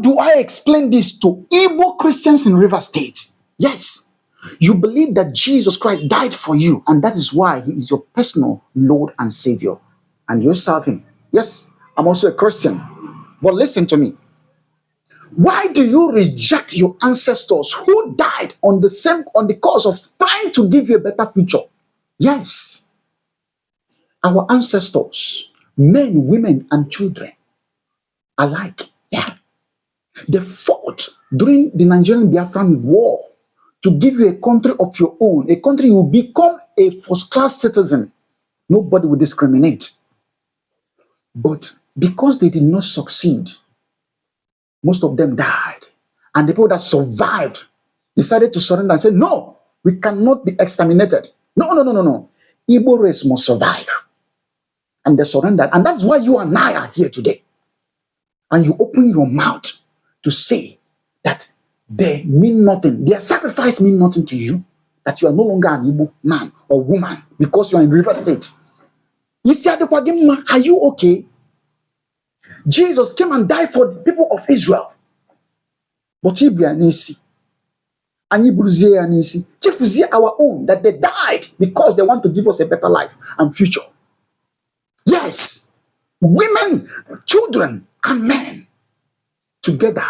do I explain this to Igbo Christians in River State? Yes, you believe that Jesus Christ died for you, and that is why he is your personal Lord and Savior, and you serve him. Yes, I'm also a Christian. But listen to me. Why do you reject your ancestors who died on the cause of trying to give you a better future? Yes, our ancestors, men, women, and children alike, yeah, they fought during the Nigerian Biafran War to give you a country of your own, a country you will become a first-class citizen. Nobody will discriminate. But because they did not succeed, most of them died. And the people that survived decided to surrender and say, no, we cannot be exterminated. No, no, no, no, no. Igbo race must survive. And they surrendered. And that's why you and I are here today. And you open your mouth to say that they mean nothing. Their sacrifice mean nothing to you. That you are no longer an Igbo man or woman because you are in River State. Are you okay? Jesus came and died for the people of Israel. But he be an easy. And he bruzie an easy. Our own, that they died because they want to give us a better life and future. Yes, women, children, and men together,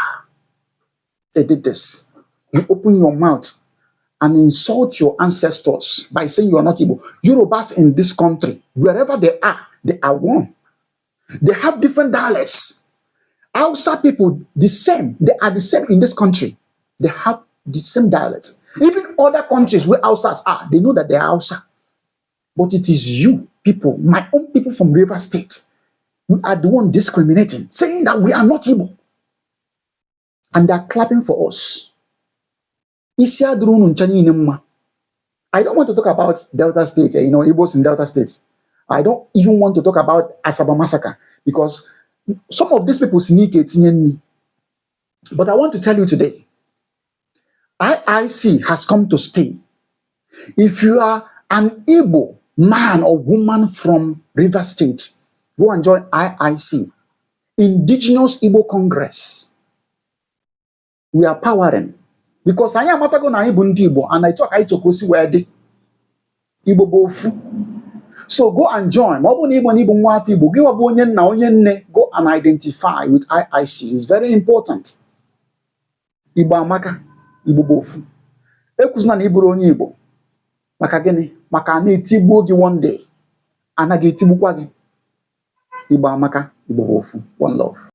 they did this. You open your mouth and insult your ancestors by saying you are not Igbo. Yorubas in this country, wherever they are one. They have different dialects. Hausa people, the same. They are the same in this country. They have the same dialects. Even other countries where Hausas are, they know that they are Hausa. But it is you people, my own people from River State, we are the one discriminating, saying that we are not Igbo. And they are clapping for us. I don't want to talk about Delta State, Igbos in Delta State. I don't even want to talk about Asaba massacre because some of these people sneak it in me. But I want to tell you today, IIC has come to stay. If you are an Igbo man or woman from River State, go and join IIC, Indigenous Igbo Congress. We are powering. Because I am Matago na Igbo ndi Igbo, and I talk I chokosi where the Igbo bofu. So go and join. Go and identify with IIC. It's very important. Igbo amaka, Igbo bofu. Ekuzna na Igbo onye Igbo. Maka gini, maka na etibu gi one day. Ana ga etibu kwa gi. Igbo amaka, Igbo bofu. One love.